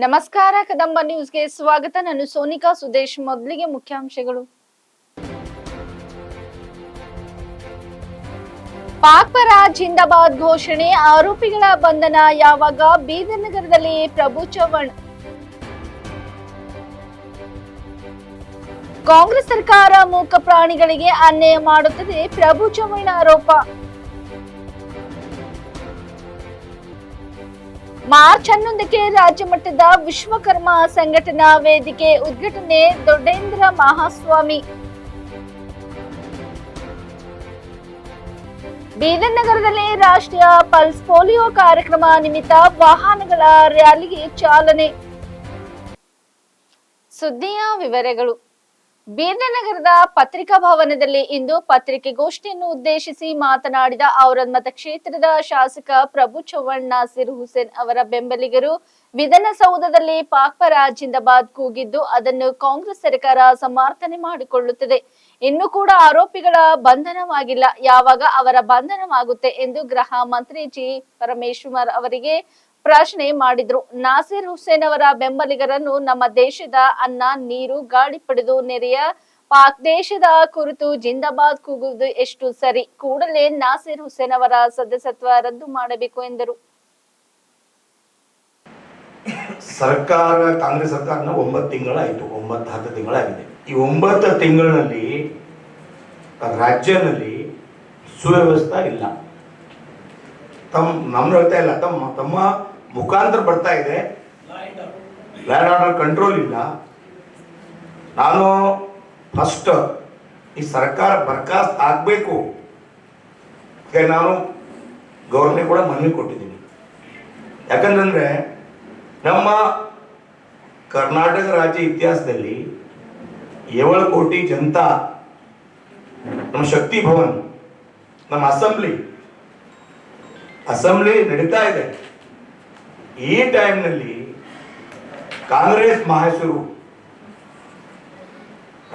ನಮಸ್ಕಾರ ಕದಂಬ ನ್ಯೂಸ್ಗೆ ಸ್ವಾಗತ. ನಾನು ಸೋನಿಕಾ ಸುದೇಶ್. ಮೊದಲಿಗೆ ಮುಖ್ಯಾಂಶಗಳು. ಪಾಕ್ ಪರ ಜಿಂದಾಬಾದ್ ಘೋಷಣೆ, ಆರೋಪಿಗಳ ಬಂಧನ ಯಾವಾಗ? ಬೀದರ್ ನಗರದಲ್ಲಿ ಪ್ರಭು ಚವ್ಹಾಣ್. ಕಾಂಗ್ರೆಸ್ ಸರ್ಕಾರ ಮೂಕ ಪ್ರಾಣಿಗಳಿಗೆ ಅನ್ಯಾಯ ಮಾಡುತ್ತದೆ, ಪ್ರಭು ಚವ್ಹಾಣ್ ಆರೋಪ. ಮಾರ್ಚ್ 11ಕ್ಕೆ ರಾಜ್ಯ ಮಟ್ಟದ ವಿಶ್ವಕರ್ಮ ಸಂಘಟನಾ ವೇದಿಕೆ ಉದ್ಘಾಟನೆ, ದೊಡ್ಡೇಂದ್ರ ಮಹಾಸ್ವಾಮಿ. ಬೀದರ್ ನಗರದಲ್ಲಿ ರಾಷ್ಟ್ರೀಯ ಪಲ್ಸ್ ಪೋಲಿಯೋ ಕಾರ್ಯಕ್ರಮ ನಿಮಿತ್ತ ವಾಹನಗಳ ರ್ಯಾಲಿಗೆ ಚಾಲನೆ. ಸುದ್ದಿಯ ವಿವರಗಳು. ಬೀದರ್ ನಗರದ ಪತ್ರಿಕಾ ಭವನದಲ್ಲಿ ಇಂದು ಪತ್ರಿಕೆಗೋಷ್ಠಿಯನ್ನು ಉದ್ದೇಶಿಸಿ ಮಾತನಾಡಿದ ಔರಾದ್ ಮತಕ್ಷೇತ್ರದ ಶಾಸಕ ಪ್ರಭು ಚವ್ಹಾಣ್, ನಾಸೀರ್ ಹುಸೇನ್ ಅವರ ಬೆಂಬಲಿಗರು ವಿಧಾನಸೌಧದಲ್ಲಿ ಪಾಕ್ ಪರ ಜಿಂದಾಬಾದ್ ಕೂಗಿದ್ದು ಅದನ್ನು ಕಾಂಗ್ರೆಸ್ ಸರ್ಕಾರ ಸಮರ್ಥನೆ ಮಾಡಿಕೊಳ್ಳುತ್ತದೆ. ಇನ್ನು ಕೂಡ ಆರೋಪಿಗಳ ಬಂಧನವಾಗಿಲ್ಲ, ಯಾವಾಗ ಅವರ ಬಂಧನವಾಗುತ್ತೆ ಎಂದು ಗೃಹ ಮಂತ್ರಿ ಜಿ ಪರಮೇಶ್ವರ್ ಅವರಿಗೆ ಪ್ರಶ್ನೆ ಮಾಡಿದ್ರು. ನಾಸೀರ್ ಹುಸೇನ್ ಅವರ ಬೆಂಬಲಿಗರನ್ನು ನಮ್ಮ ದೇಶದ ಅನ್ನ, ನೀರು, ಗಾಳಿ ಪಡೆದು ನೆರೆಯ ಪಾಕ್ ದೇಶದ ಕುರಿತು ಜಿಂದಾಬಾದ್ ಕೂಗುವುದು ಎಷ್ಟು ಸರಿ? ಕೂಡಲೇ ನಾಸೀರ್ ಹುಸೇನ್ ಅವರ ಸದಸ್ಯತ್ವ ರದ್ದು ಮಾಡಬೇಕು ಎಂದರು. ಸರ್ಕಾರ, ಕಾಂಗ್ರೆಸ್ ಸರ್ಕಾರ 9 ತಿಂಗಳಾಯಿತು, 9-10 ತಿಂಗಳಾಗಿದೆ. ಈ 9 ತಿಂಗಳಿನಲ್ಲಿ ರಾಜ್ಯದಲ್ಲಿ ಸುವ್ಯವಸ್ಥೆ ಇಲ್ಲ, ನಮ್ಗೆ ಹೇಳ್ತಾ ಇಲ್ಲ, ತಮ್ಮ ಮುಖಾಂತರ ಬರ್ತಾ ಇದೆ. ಲ್ಯಾಂಡ್ ಆರ್ಡರ್ ಕಂಟ್ರೋಲ್ ಇಲ್ಲ. ನಾನು ಫಸ್ಟ್ ಈ ಸರ್ಕಾರ ಬರ್ಖಾಸ್ತ್ ಆಗಬೇಕು, ನಾನು ಗವರ್ನರ್ ಕೂಡ ಮನವಿ ಕೊಟ್ಟಿದ್ದೀನಿ. ಯಾಕಂದ್ರೆ ನಮ್ಮ ಕರ್ನಾಟಕ ರಾಜ್ಯ ಇತಿಹಾಸದಲ್ಲಿ 7 ಕೋಟಿ ಜನತಾ, ನಮ್ಮ ಶಕ್ತಿ ಭವನ್, ನಮ್ಮ ಅಸೆಂಬ್ಲಿ ನಡೀತಾ ಇದೆ. ಈ ಟೈಮ್ನಲ್ಲಿ ಕಾಂಗ್ರೆಸ್ ಮಹಾಸೂರು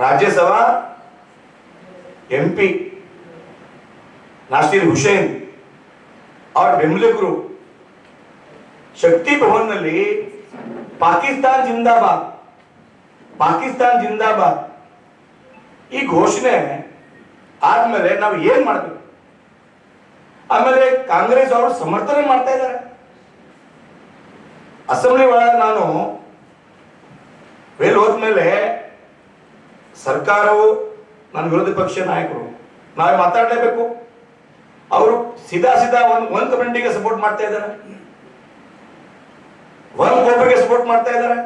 ರಾಜ್ಯಸಭಾ MP ನಾಸೀರ್ ಹುಸೇನ್ ಅವರ ಬೆಂಬಲಿಗರು ಶಕ್ತಿ ಭವನ್ನಲ್ಲಿ ಪಾಕಿಸ್ತಾನ್ ಜಿಂದಾಬಾದ್ ಈ ಘೋಷಣೆ ಆದ್ಮೇಲೆ ನಾವು ಏನ್ ಮಾಡ್ಬೇಕು? ಆಮೇಲೆ ಕಾಂಗ್ರೆಸ್ ಅವರು ಸಮರ್ಥನೆ ಮಾಡ್ತಾ ಇದ್ದಾರೆ. ಅಸೆಂಬ್ಲಿ ಒಳಗೆ ನಾನು ಹೋದ್ಮೇಲೆ ಸರ್ಕಾರವು, ನನ್ನ ವಿರೋಧ ಪಕ್ಷ ನಾಯಕರು ನಾವೇ ಮಾತಾಡಲೇಬೇಕು. ಅವರು ಸೀದಾ ಒಂದು ಕಮ್ಯುನಿಟಿಗೆ ಸಪೋರ್ಟ್ ಮಾಡ್ತಾ ಇದ್ದಾರೆ, ಒಂದು ಗ್ರೂಪ್ಗೆ ಸಪೋರ್ಟ್ ಮಾಡ್ತಾ ಇದ್ದಾರೆ.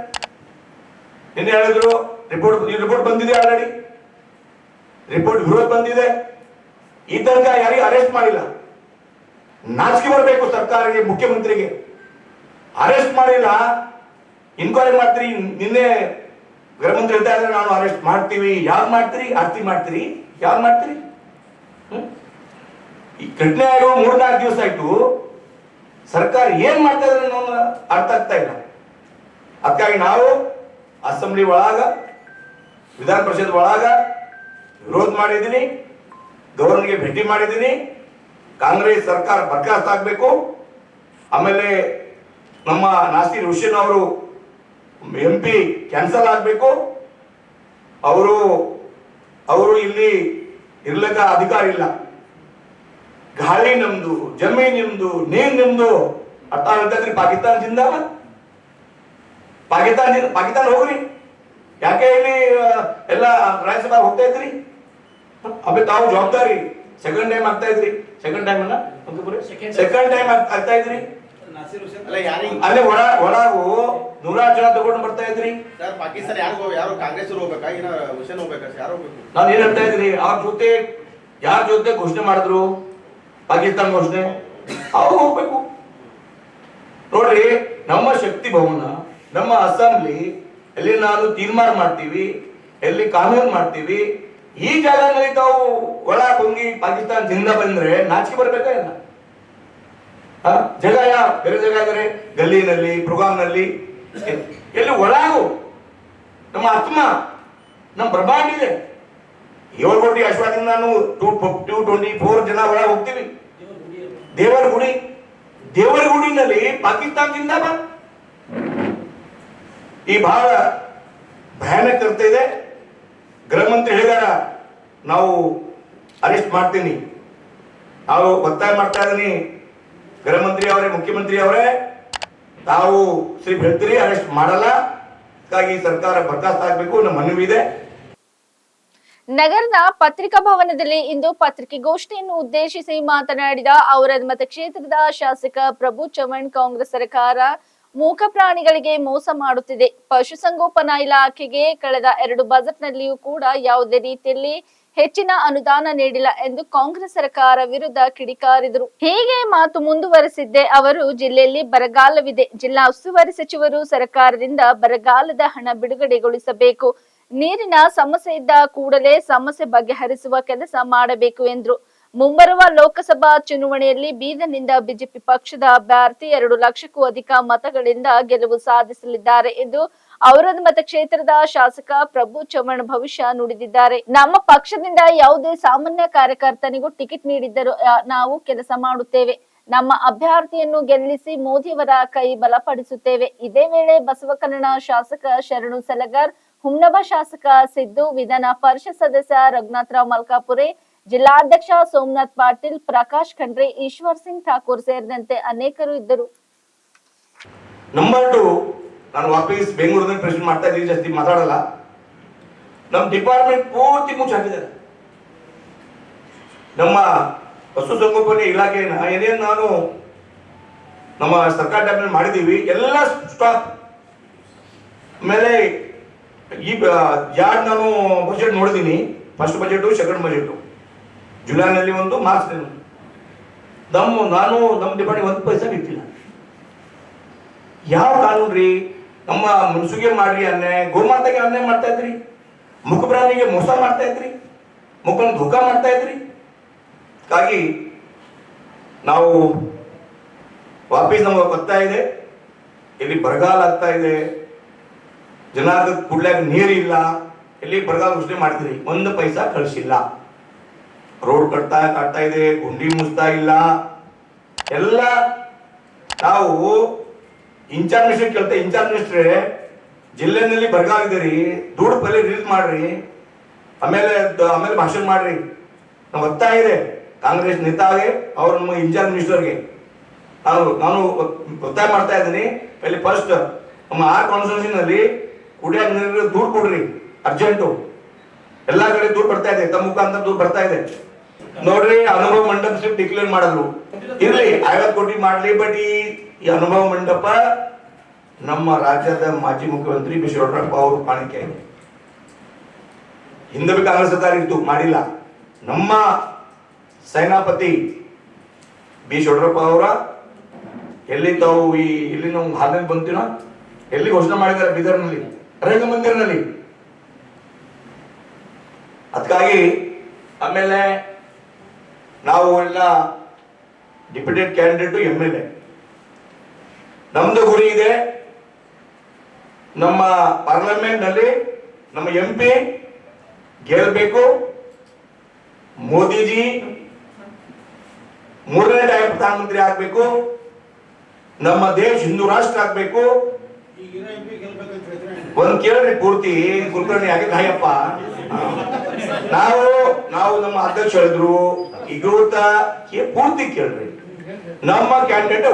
ನಿನ್ನೆ ಹೇಳಿದ್ರು ರಿಪೋರ್ಟ್ ಬಂದಿದೆ, ಆಲ್ರೆಡಿ ರಿಪೋರ್ಟ್ ವಿರೋಧ ಬಂದಿದೆ. ಈ ತನಕ ಯಾರಿಗೆ ಅರೆಸ್ಟ್ ಮಾಡಿಲ್ಲ. ನಾಚಿಕೆ ಬರಬೇಕು ಸರ್ಕಾರಕ್ಕೆ, ಮುಖ್ಯಮಂತ್ರಿಗೆ. ಅರೆಸ್ಟ್ ಮಾಡಿಲ್ಲ, ಇನ್ಕ್ವೈರಿ ಮಾಡ್ತೀರಿ. ನಿನ್ನೆ ಗೃಹ ಮಂತ್ರಿ ಹೇಳ್ತಾ ಇದ್ರೆ ನಾವು ಅರೆಸ್ಟ್ ಮಾಡ್ತೀವಿ. ಯಾರು ಮಾಡ್ತೀರಿ? ಆರ್ತಿ ಮಾಡ್ತೀರಿ? ಯಾರು ಮಾಡ್ತೀರಿ? ಈ ಘಟನೆ ಆಗೋ 3-4 ದಿವಸ ಆಯ್ತು. ಸರ್ಕಾರ ಏನ್ ಮಾಡ್ತಾ ಇದ್ರೆ ಅನ್ನೋದು ಅರ್ಥ ಆಗ್ತಾ ಇಲ್ಲ. ಅದಕ್ಕಾಗಿ ನಾವು ಅಸೆಂಬ್ಲಿ ಒಳಗ, ವಿಧಾನ ಪರಿಷತ್ ಒಳಗ ವಿರೋಧ ಮಾಡಿದ್ದೀನಿ, ಗವರ್ನರ್ಗೆ ಭೇಟಿ ಮಾಡಿದ್ದೀನಿ. ಕಾಂಗ್ರೆಸ್ ಸರ್ಕಾರ ಬರ್ಖಾಸ್ತ್ ಆಗಬೇಕು. ಆಮೇಲೆ ನಮ್ಮ ನಾಸೀರ್ ಹುಸೇನ್ ಅವರು MP ಕ್ಯಾನ್ಸಲ್ ಆಗಬೇಕು. ಅವರು ಇಲ್ಲಿ ಇರ್ಲಿಕ್ಕೆ ಅಧಿಕಾರ ಇಲ್ಲ. ಗಾಳಿ ನಮ್ದು, ಜಮೀನ್ ನಿಮ್ದು, ನೀರ್ ನಿಮ್ದು ಅರ್ಥ ಹೇಳ್ತಾ ಇದ್ರಿ. ಪಾಕಿಸ್ತಾನ ಜಿಂದಾಬಾದ್, ಪಾಕಿಸ್ತಾನ ಹೋಗ್ರಿ. ಯಾಕೆ ಇಲ್ಲಿ ಎಲ್ಲ ರಾಜ್ಯಸಭಾ ಹೋಗ್ತಾ ಇದ್ರಿ? ಅಬ್ಬೆ ತಾವು ಜವಾಬ್ದಾರಿ ಸೆಕೆಂಡ್ ಟೈಮ್ ಆಗ್ತಾ ಇದ್ರಿ. ಸೆಕೆಂಡ್ ಟೈಮ್ ಆಗ್ತಾ ಇದ್ರಿ. ಅಲ್ಲೇ ಒಳಗು 100 ಜನ ತಗೊಂಡು ಬರ್ತಾ ಇದ್ರಿ. ಪಾಕಿಸ್ತಾನ ಯಾರು ಕಾಂಗ್ರೆಸ್ ಹೋಗ್ಬೇಕಾ, ಹುಸೇನ್ ಹೋಗ್ಬೇಕಾ? ಯಾರು ಹೋಗ್ಬೇಕು? ನಾನು ಏನ್ ಹೇಳ್ತಾ ಇದ್ರಿ, ಅವ್ರ ಯಾರ ಜೊತೆ ಘೋಷಣೆ ಮಾಡಿದ್ರು, ಪಾಕಿಸ್ತಾನ ಘೋಷಣೆ, ಅವ್ರು ಹೋಗ್ಬೇಕು. ನೋಡ್ರಿ, ನಮ್ಮ ಶಕ್ತಿ ಭವನ, ನಮ್ಮ ಅಸೆಂಬ್ಲಿ ಎಲ್ಲಿ ನಾನು ತೀರ್ಮಾನ ಮಾಡ್ತೀವಿ, ಎಲ್ಲಿ ಕಾನೂನು ಮಾಡ್ತೀವಿ, ಈ ಜಾಗದಲ್ಲಿ ತಾವು ಒಳ ಹೊಂಗಿ ಪಾಕಿಸ್ತಾನ ಜಿಂದ ಬಂದ್ರೆ ನಾಚಿಕೆ ಬರ್ಬೇಕಾ ಇಲ್ಲ? ಬೇರೆ ಜಾಗ ಇದ್ದಾರೆ, ಗಲ್ಲಿನಲ್ಲಿ, ಪ್ರೋಗ್ರಾಮ್ನಲ್ಲಿ, ಎಲ್ಲಿ ಒಳಗು ನಮ್ಮ ಆತ್ಮ, ನಮ್ಮ ಬ್ರಹ್ಮಾಂಡ ಇದೆ. 7 ಕೋಟಿ ಅಶ್ವದಿಂದ ನಾನು 224 ಜನ ಒಳಗೆ ಹೋಗ್ತೀವಿ. ದೇವರ ಗುಡಿನಲ್ಲಿ ಪಾಕಿಸ್ತಾನ ಜಿಂದಾಬಾದ್. ಈ ಬಹಳ ಭಯಾನಕ ಇರ್ತಾ ಇದೆ. ಗೃಹ ಮಂತ್ರಿ ಹೇಳಿದಾರ, ನಾವು ಅರೆಸ್ಟ್ ಮಾಡ್ತೀನಿ. ನಾವು ಒತ್ತಾಯ ಮಾಡ್ತಾ ಇದ್ದೀನಿ, ಗೃಹ ಮಂತ್ರಿ ಅವರೇ, ಮುಖ್ಯಮಂತ್ರಿ ಅವರೇ, ತಾವು ಸಿರ್ಫ್ ಹೇಳ್ತೀರಿ, ಅರೆಸ್ಟ್ ಮಾಡಲ್ಲ. ಹಾಗಾಗಿ ಸರ್ಕಾರ ಬರ್ಖಾಸ್ತ ಆಗಬೇಕು, ನಮ್ಮ ಮನವಿ ಇದೆ. ನಗರದ ಪತ್ರಿಕಾ ಭವನದಲ್ಲಿ ಇಂದು ಪತ್ರಿಕಾಗೋಷ್ಠಿಯನ್ನು ಉದ್ದೇಶಿಸಿ ಮಾತನಾಡಿದ ಔರಾದ್ ಮತಕ್ಷೇತ್ರದ ಶಾಸಕ ಪ್ರಭು ಚವ್ಹಾಣ್, ಕಾಂಗ್ರೆಸ್ ಸರ್ಕಾರ ಮೂಕ ಪ್ರಾಣಿಗಳಿಗೆ ಮೋಸ ಮಾಡುತ್ತಿದೆ. ಪಶುಸಂಗೋಪನಾ ಇಲಾಖೆಗೆ ಕಳೆದ 2 ಬಜೆಟ್ನಲ್ಲಿಯೂ ಕೂಡ ಯಾವುದೇ ರೀತಿಯಲ್ಲಿ ಹೆಚ್ಚಿನ ಅನುದಾನ ನೀಡಿಲ್ಲ ಎಂದು ಕಾಂಗ್ರೆಸ್ ಸರ್ಕಾರ ವಿರುದ್ಧ ಕಿಡಿಕಾರಿದರು. ಹೀಗೆ ಮಾತು ಮುಂದುವರೆಸಿದ್ದೆ ಅವರು, ಜಿಲ್ಲೆಯಲ್ಲಿ ಬರಗಾಲವಿದೆ, ಜಿಲ್ಲಾ ಉಸ್ತುವಾರಿ ಸಚಿವರು ಸರ್ಕಾರದಿಂದ ಬರಗಾಲದ ಹಣ ಬಿಡುಗಡೆಗೊಳಿಸಬೇಕು, ನೀರಿನ ಸಮಸ್ಯೆ ಇದ್ದ ಕೂಡಲೇ ಸಮಸ್ಯೆ ಬಗೆಹರಿಸುವ ಕೆಲಸ ಮಾಡಬೇಕು ಎಂದರು. ಮುಂಬರುವ ಲೋಕಸಭಾ ಚುನಾವಣೆಯಲ್ಲಿ ಬೀದರ್ನಿಂದ ಬಿಜೆಪಿ ಪಕ್ಷದ ಅಭ್ಯರ್ಥಿ 2 ಲಕ್ಷಕ್ಕೂ ಅಧಿಕ ಮತಗಳಿಂದ ಗೆಲುವು ಸಾಧಿಸಲಿದ್ದಾರೆ ಎಂದು ಔರಾದ್ ಮತಕ್ಷೇತ್ರದ ಶಾಸಕ ಪ್ರಭು ಚವ್ಹಾಣ್ ಭವಿಷ್ಯ ನುಡಿದಿದ್ದಾರೆ. ನಮ್ಮ ಪಕ್ಷದಿಂದ ಯಾವುದೇ ಸಾಮಾನ್ಯ ಕಾರ್ಯಕರ್ತನಿಗೂ ಟಿಕೆಟ್ ನೀಡಿದ್ದರೂ ನಾವು ಕೆಲಸ ಮಾಡುತ್ತೇವೆ. ನಮ್ಮ ಅಭ್ಯರ್ಥಿಯನ್ನು ಗೆಲ್ಲಿಸಿ ಮೋದಿಯವರ ಕೈ ಬಲಪಡಿಸುತ್ತೇವೆ. ಇದೇ ವೇಳೆ ಬಸವಕಲ್ಯಾಣ ಶಾಸಕ ಶರಣು ಸಲಗರ್, ಹುಮ್ನಾಬಾದ್ ಶಾಸಕ ಸಿದ್ದು, ವಿಧಾನ ಪರಿಷತ್ ಸದಸ್ಯ ರಘುನಾಥರಾವ್ ಮಲ್ಕಾಪುರೆ, ಜಿಲ್ಲಾಧ್ಯಕ್ಷ ಸೋಮನಾಥ್ ಪಾಟೀಲ್, ಪ್ರಕಾಶ್ ಖಂಡ್ರೆ, ಈಶ್ವರ್ ಸಿಂಗ್ ಠಾಕೂರ್ ಸೇರಿದಂತೆ ಅನೇಕರು ಇದ್ದರು. ನಂಬರ್ 2, ನಾನು ವಾಪಸ್ ಬೆಂಗಳೂರಿನಲ್ಲಿ ಪ್ರಶ್ನೆ ಮಾಡ್ತಾ ಇದ್ದೀನಿ, ಜಾಸ್ತಿ ಮಾತಾಡಲ್ಲ. ನಮ್ಮ ಡಿಪಾರ್ಟ್ಮೆಂಟ್ ಪೂರ್ತಿ ಮುಚ್ಚಾಕಿದ್ದಾರೆ. ನಮ್ಮ ಪಶುಸಂಗೋಪನೆ ಇಲಾಖೆನ ಏನೇನು ನಾನು ನಮ್ಮ ಸರ್ಕಾರ ಟೈಮ್ನಲ್ಲಿ ಮಾಡಿದ್ದೀವಿ ಎಲ್ಲ ಸ್ಟಾಪ್. ಆಮೇಲೆ ಈ ಯಾರು ನಾನು ಬಜೆಟ್ ನೋಡಿದ್ದೀನಿ, ಫಸ್ಟ್ ಬಜೆಟು, ಸೆಕೆಂಡ್ ಬಜೆಟು, ಜುಲೈನಲ್ಲಿ ಒಂದು, ಮಾರ್ಚ್ನಲ್ಲಿ ಒಂದು. ನಮ್ಮ ಡಿಪಾರ್ಟ್ಮೆಂಟ್ 1 ಪೈಸಾ ಬಿಟ್ಟಿಲ್ಲ. ಯಾವ ಕಾನೂನು ರೀ? ನಮ್ಮ ಮನ್ಸುಗೆ ಮಾಡ್ರಿ ಅನ್ಯಾಯ, ಗೋಮಾತೆಗೆ ಅನ್ಯಾಯ ಮಾಡ್ತಾ ಇದ್ರಿ, ಮುಖಪ್ರಾಣಿಗೆ ಮೋಸ ಮಾಡ್ತಾ ಇದ್ರಿ, ಮುಖನ ಧೋಕ ಮಾಡ್ತಾ ಇದ್ರಿ. ಹಾಗಾಗಿ ನಾವು ವಾಪಸ್ ನಮಗೆ ಗೊತ್ತಾ ಇದೆ, ಇಲ್ಲಿ ಬರಗಾಲ ಆಗ್ತಾ ಇದೆ, ಜನಾರ್ದ ಕುಡ್ಲಾಗ ನೀರಿಲ್ಲ, ಇಲ್ಲಿ ಬರಗಾಲ ಘೋಷಣೆ ಮಾಡಿದ್ರಿ, 1 ಪೈಸಾ ಕಳಿಸಿಲ್ಲ. ರೋಡ್ ಕಟ್ತಾ ಇದೆ, ಗುಂಡಿ ಮುಚ್ತಾ ಇಲ್ಲ. ಎಲ್ಲ ನಾವು ಇನ್ಚಾರ್ಜ್ ಮಿನಿಸ್ಟರ್ ಕೇಳ್ತಾ, ಇನ್ಚಾರ್ಜ್ ಮಿನಿಸ್ಟ್ರೆ ಜಿಲ್ಲೆನಲ್ಲಿ ಬರಗಾಲ ಇದೆ ರೀ, ದುಡ್ಡು ಪಲ್ಲೆ ರಿಲೀಸ್ ಮಾಡ್ರಿ, ಆಮೇಲೆ ಭಾಷಣ ಮಾಡ್ರಿ. ನಾವು ಒತ್ತಾಯ ಇದೆ ಕಾಂಗ್ರೆಸ್ ನೇತಾಗೆ, ಅವ್ರ ನಮ್ಮ ಇನ್ಚಾರ್ಜ್ ಮಿನಿಸ್ಟರ್ಗೆ ನಾನು ಒತ್ತಾಯ ಮಾಡ್ತಾ ಇದ್ದೀನಿ. ಅಲ್ಲಿ ಫಸ್ಟ್ ನಮ್ಮ ಕಾನ್ಸ್ಟಿಟ್ಯೂನ್ಸಿನಲ್ಲಿ ಕುಡಿಯಾಕ ನೀರು ದುಡ್ಡು ಕೊಡ್ರಿ, ಅರ್ಜೆಂಟು. ಎಲ್ಲಾ ಕಡೆ ದುಡ್ಡು ಬರ್ತಾ ಇದೆ, ತಮ್ಮ ಮುಖಾಂತರ ದುಡ್ಡು ಬರ್ತಾ ಇದೆ. ನೋಡ್ರಿ, ಅನುಭವ ಮಂಟಪ ಸ್ಲಿಪ್ ಡಿಕ್ಲೇರ್ ಮಾಡಿದ್ರು, ಇರ್ಲಿ 50 ಕೋಟಿ ಮಾಡ್ಲಿ, ಬಟ್ ಈ ಅನುಭವ ಮಂಟಪ ನಮ್ಮ ರಾಜ್ಯದ ಮಾಜಿ ಮುಖ್ಯಮಂತ್ರಿ ಬಿ ಯಡಿಯೂರಪ್ಪ ಅವರು ಕಾಣಿಕೆ ಆಗಿದೆ. ಹಿಂದೆ ಕಾಂಗ್ರೆಸ್ ಸರ್ಕಾರ ಇತ್ತು, ಮಾಡಿಲ್ಲ. ನಮ್ಮ ಸೇನಾಪತಿ ಬಿ ಯಡಿಯೂರಪ್ಪ ಅವರ ಎಲ್ಲಿ ತಾವು ಇಲ್ಲಿ ನಾವು ಹಾಲಿನಲ್ಲಿ ಬಂತೀನೋ, ಎಲ್ಲಿ ಘೋಷಣೆ ಮಾಡಿದ್ದಾರೆ, ಬೀದರ್ನಲ್ಲಿ ರಂಗ ಮಂದಿರನಲ್ಲಿ. ಅದಕ್ಕಾಗಿ ಆಮೇಲೆ ನಾವು ಎಲ್ಲ ಡಿಪ್ಯೂಟೆಡ್ ಕ್ಯಾಂಡಿಡೇಟ್ MLA, ನಮ್ದು ಗುರಿ ಇದೆ, ನಮ್ಮ ಪಾರ್ಲಿಮೆಂಟ್ ನಲ್ಲಿ ನಮ್ಮ MP ಗೆಲ್ಲಬೇಕು, ಮೋದಿಜಿ 3ನೇ ಟೈಮ್ ಪ್ರಧಾನಮಂತ್ರಿ ಆಗ್ಬೇಕು, ನಮ್ಮ ದೇಶ ಹಿಂದೂ ರಾಷ್ಟ್ರ ಆಗ್ಬೇಕು. ಒಂದ್ ಕೇಳ್ರಿ ಪೂರ್ತಿ, ಕುಲಕರ್ಣಿ ಆಗಿ ಗಾಯಪ್ಪ. ನಾವು ನಮ್ಮ ಅಧ್ಯಕ್ಷ ಹೇಳಿದ್ರು, ಈಗ ಪೂರ್ತಿ ಕೇಳ್ರಿ. ನಮ್ಮ ಕ್ಯಾಂಡಿಡೇಟ್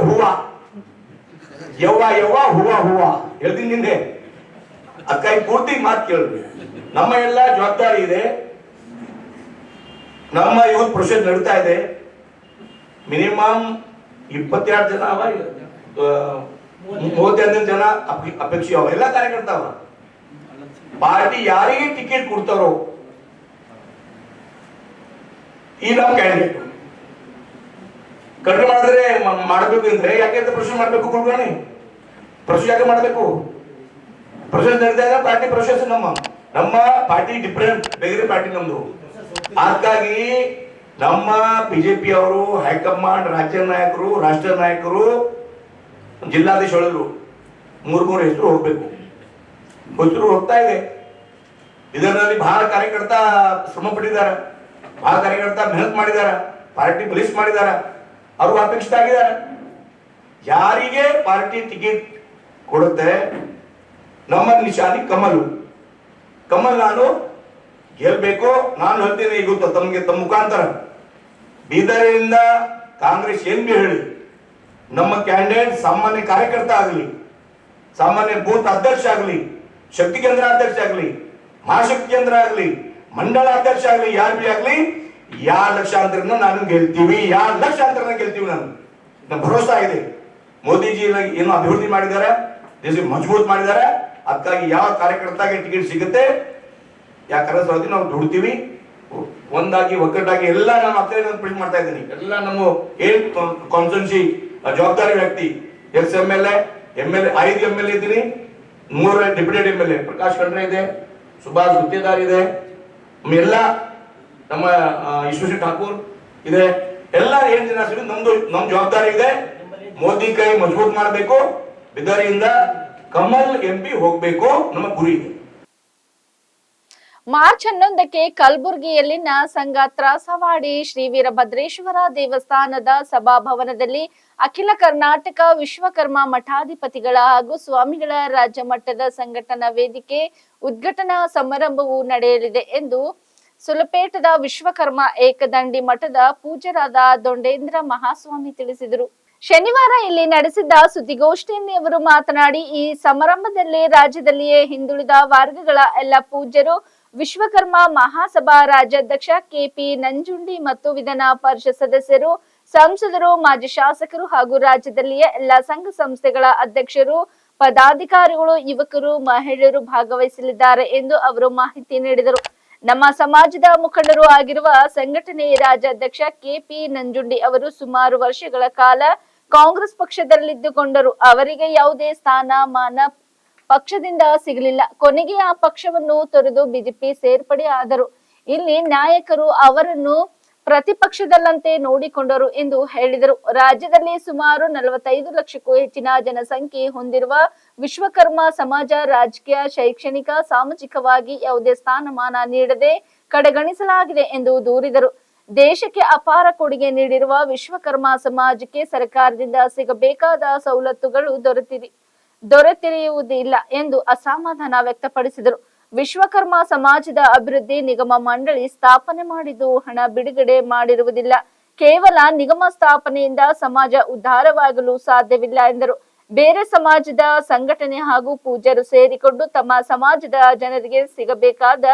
ಯವ್ವ ಹೂವ ಹೇಳ್ತೀನಿ ನಿಂದೆ. ಅದಕ್ಕಾಗಿ ಪೂರ್ತಿ ಮಾತು ಕೇಳ್ರಿ. ನಮ್ಮ ಎಲ್ಲ ಜವಾಬ್ದಾರಿ ಇದೆ. ನಮ್ಮ ಯೂತ್ ಪ್ರೊಸೆಸ್ ನಡೀತಾ ಇದೆ. ಮಿನಿಮಮ್ 22 ಜನ ಅವ, 31 ಜನ ಅಪೇಕ್ಷೆ ಅವ, ಎಲ್ಲ ಕಾರ್ಯಕರ್ತಾವ. ಪಾರ್ಟಿ ಯಾರಿಗೆ ಟಿಕೆಟ್ ಕೊಡ್ತಾರೋ ಈ ನಮ್ಮ ಕ್ಯಾಂಡಿಡೇಟ್ ಕಡಿಮೆ ಮಾಡಿದ್ರೆ ಮಾಡಬೇಕು ಅಂದ್ರೆ ಯಾಕೆ ಅಂತ ಪ್ರೊಸೆಸ್ ಮಾಡಬೇಕು. ಕುಲಕರ್ಣಿ ಪ್ರೊಸೆಸ್ ಯಾಕೆ ಮಾಡಬೇಕು? ಪ್ರೊಸೆಸ್ ನಡೀತಾ ಇದೆ, ಪಾರ್ಟಿ ಪ್ರೊಸೆಸ್. ನಮ್ಮ ಪಾರ್ಟಿ ಡಿಫರೆಂಟ್, ಬೇರೆ ಪಾರ್ಟಿ ನಮ್ದು. ಹಾಗಾಗಿ ನಮ್ಮ ಬಿಜೆಪಿ ಅವರು ಹೈಕಮಾಂಡ್, ರಾಜ್ಯ ನಾಯಕರು, ರಾಷ್ಟ್ರ ನಾಯಕರು, ಜಿಲ್ಲಾಧೀಶ ಹೇಳಿದ್ರು 3 ಹೆಸರು ಹೋಗ್ಬೇಕು. ಹೆಸರು ಹೋಗ್ತಾ ಇದೆ. ಇದರಲ್ಲಿ ಬಹಳ ಕಾರ್ಯಕರ್ತ ಶ್ರಮ ಪಟ್ಟಿದ್ದಾರೆ, ಬಹಳ ಕಾರ್ಯಕರ್ತ ಮೆಹನತ್ ಮಾಡಿದ್ದಾರೆ, ಪಾರ್ಟಿ ಬಲಿಷ್ಠ ಮಾಡಿದ್ದಾರೆ, ಅವರು ಅಪೇಕ್ಷಿತ ಆಗಿದ್ದಾರೆ. ಯಾರಿಗೆ ಪಾರ್ಟಿ ಟಿಕೆಟ್ ಕೊಡುತ್ತೆ ನಮ್ಮ ನಿಶಾನಿ ಕಮಲ್. ನಾನು ಗೆಲ್ಬೇಕು. ನಾನು ಹೇಳ್ತೀನಿ ಈಗ ತಮಗೆ ತಮ್ಮ ಮುಖಾಂತರ ಬೀದರಿಂದ ಕಾಂಗ್ರೆಸ್ ಏನ್ ಬಿ ಹೇಳಿ, ನಮ್ಮ ಕ್ಯಾಂಡಿಡೇಟ್ ಸಾಮಾನ್ಯ ಕಾರ್ಯಕರ್ತ ಆಗಲಿ, ಸಾಮಾನ್ಯ ಬೂತ್ ಅಧ್ಯಕ್ಷ ಆಗಲಿ, ಶಕ್ತಿ ಕೇಂದ್ರ ಅಧ್ಯಕ್ಷ ಆಗಲಿ, ಮಹಾಶಕ್ತಿ ಕೇಂದ್ರ ಆಗಲಿ, ಮಂಡಳ ಅಧ್ಯಕ್ಷ ಆಗಲಿ, ಯಾರು ಬಿ ಆಗಲಿ, 2 ಲಕ್ಷಾಂತರನ ನಾನು ಗೆಲ್ತೀವಿ. 2 ಲಕ್ಷಾಂತರನ ಗೆಲ್ತೀವಿ. ನನ್ನ ಭರೋಸಾ ಇದೆ. ಮೋದಿಜಿ ಏನು ಅಭಿವೃದ್ಧಿ ಮಾಡಿದ್ದಾರೆ, ದೇಶ ಮಜಬೂತ್ ಮಾಡಿದ್ದಾರೆ. ಅದಕ್ಕಾಗಿ ಯಾವ ಕಾರ್ಯಕರ್ತಾಗೆ ಟಿಕೆಟ್ ಸಿಗುತ್ತೆ, ಯಾಕಂದ್ರೆ ನಾವು ದುಡ್ತೀವಿ ಒಂದಾಗಿ ಒಗ್ಗಟ್ಟಾಗಿ. ಎಲ್ಲ ನಾನು ಅತ್ತೇ ಪ್ರಿಂಟ್ ಮಾಡ್ತಾ ಇದ್ದೀನಿ. ಎಲ್ಲ ನಮ್ಮ ಏನ್ ಕಾನ್ಸ್ಟಿಟ್ಯೂನ್ಸಿ ಜವಾಬ್ದಾರಿ ವ್ಯಕ್ತಿ, MLA 5 MLA ಇದ್ದೀನಿ, 3 ಡೆಪ್ಯೂಟೆಡ್ MLA, ಪ್ರಕಾಶ್ ಖಂಡ್ರೆ ಇದೆ, ಸುಭಾಷ್ ಗುತ್ತೇದಾರ್ ಇದೆ, ಎಲ್ಲ ನಮ್ಮ ಈಶ್ವರಿ ಠಾಕೂರ್ ಇದೆ. ಎಲ್ಲ ಏನ್ ಜನ ಸೇರಿ ನಮ್ ಜವಾಬ್ದಾರಿ ಇದೆ. ಮೋದಿ ಕೈ ಮಜಬೂತ್ ಮಾಡಬೇಕು. ಬಿದರಿಯಿಂದ ಕಮಲ್ MP ಹೋಗ್ಬೇಕು, ನಮ್ಮ ಗುರಿ ಇದೆ. ಮಾರ್ಚ್ 11ಕ್ಕೆ ಕಲಬುರಗಿಯಲ್ಲಿನ ಸಂಘ ತ್ರಾಸವಾಡಿ ಶ್ರೀ ವೀರಭದ್ರೇಶ್ವರ ದೇವಸ್ಥಾನದ ಸಭಾಭವನದಲ್ಲಿ ಅಖಿಲ ಕರ್ನಾಟಕ ವಿಶ್ವಕರ್ಮ ಮಠಾಧಿಪತಿಗಳ ಹಾಗೂ ಸ್ವಾಮಿಗಳ ರಾಜ್ಯ ಮಟ್ಟದ ಸಂಘಟನಾ ವೇದಿಕೆ ಉದ್ಘಾಟನಾ ಸಮಾರಂಭವು ನಡೆಯಲಿದೆ ಎಂದು ಸುಲಪೇಟದ ವಿಶ್ವಕರ್ಮ ಏಕದಂಡಿ ಮಠದ ಪೂಜ್ಯರಾದ ದೊಂಡೇಂದ್ರ ಮಹಾಸ್ವಾಮಿ ತಿಳಿಸಿದರು. ಶನಿವಾರ ಇಲ್ಲಿ ನಡೆಸಿದ್ದ ಸುದ್ದಿಗೋಷ್ಠಿಯಲ್ಲಿ ಅವರು ಮಾತನಾಡಿ, ಈ ಸಮಾರಂಭದಲ್ಲಿ ರಾಜ್ಯದಲ್ಲಿಯೇ ಹಿಂದುಳಿದ ವರ್ಗಗಳ ಎಲ್ಲ ಪೂಜ್ಯರು, ವಿಶ್ವಕರ್ಮ ಮಹಾಸಭಾ ರಾಜ್ಯಾಧ್ಯಕ್ಷ KP ನಂಜುಂಡಿ ಮತ್ತು ವಿಧಾನ ಪರಿಷತ್ ಸದಸ್ಯರು, ಸಂಸದರು, ಮಾಜಿ ಶಾಸಕರು ಹಾಗೂ ರಾಜ್ಯದಲ್ಲಿಯ ಎಲ್ಲ ಸಂಘ ಸಂಸ್ಥೆಗಳ ಅಧ್ಯಕ್ಷರು, ಪದಾಧಿಕಾರಿಗಳು, ಯುವಕರು, ಮಹಿಳೆಯರು ಭಾಗವಹಿಸಲಿದ್ದಾರೆ ಎಂದು ಅವರು ಮಾಹಿತಿ ನೀಡಿದರು. ನಮ್ಮ ಸಮಾಜದ ಮುಖಂಡರು ಆಗಿರುವ ಸಂಘಟನೆ ರಾಜ್ಯಾಧ್ಯಕ್ಷ KP ನಂಜುಂಡಿ ಅವರು ಸುಮಾರು ವರ್ಷಗಳ ಕಾಲ ಕಾಂಗ್ರೆಸ್ ಪಕ್ಷದಲ್ಲಿದ್ದುಕೊಂಡರು. ಅವರಿಗೆ ಯಾವುದೇ ಸ್ಥಾನಮಾನ ಪಕ್ಷದಿಂದ ಸಿಗಲಿಲ್ಲ. ಕೊನೆಗೆ ಆ ಪಕ್ಷವನ್ನು ತೊರೆದು ಬಿಜೆಪಿ ಸೇರ್ಪಡೆ ಆದರು. ಇಲ್ಲಿ ನಾಯಕರು ಅವರನ್ನು ಪ್ರತಿಪಕ್ಷದಲ್ಲಂತೆ ನೋಡಿಕೊಂಡರು ಎಂದು ಹೇಳಿದರು. ರಾಜ್ಯದಲ್ಲಿ ಸುಮಾರು 45 ಲಕ್ಷಕ್ಕೂ ಹೆಚ್ಚಿನ ಜನಸಂಖ್ಯೆ ಹೊಂದಿರುವ ವಿಶ್ವಕರ್ಮ ಸಮಾಜ ರಾಜಕೀಯ, ಶೈಕ್ಷಣಿಕ, ಸಾಮಾಜಿಕವಾಗಿ ಯಾವುದೇ ಸ್ಥಾನಮಾನ ನೀಡದೆ ಕಡೆಗಣಿಸಲಾಗಿದೆ ಎಂದು ದೂರಿದರು. ದೇಶಕ್ಕೆ ಅಪಾರ ಕೊಡುಗೆ ನೀಡಿರುವ ವಿಶ್ವಕರ್ಮ ಸಮಾಜಕ್ಕೆ ಸರ್ಕಾರದಿಂದ ಸಿಗಬೇಕಾದ ಸವಲತ್ತುಗಳು ದೊರೆತಿರುವುದಿಲ್ಲ ಎಂದು ಅಸಮಾಧಾನ ವ್ಯಕ್ತಪಡಿಸಿದರು. ವಿಶ್ವಕರ್ಮ ಸಮಾಜದ ಅಭಿವೃದ್ಧಿ ನಿಗಮ ಮಂಡಳಿ ಸ್ಥಾಪನೆ ಮಾಡಿದ್ದು ಹಣ ಬಿಡುಗಡೆ ಮಾಡಿರುವುದಿಲ್ಲ. ಕೇವಲ ನಿಗಮ ಸ್ಥಾಪನೆಯಿಂದ ಸಮಾಜ ಉದ್ಧಾರವಾಗಲು ಸಾಧ್ಯವಿಲ್ಲ ಎಂದರು. ಬೇರೆ ಸಮಾಜದ ಸಂಘಟನೆ ಹಾಗೂ ಪೂಜ್ಯರು ಸೇರಿಕೊಂಡು ತಮ್ಮ ಸಮಾಜದ ಜನರಿಗೆ ಸಿಗಬೇಕಾದ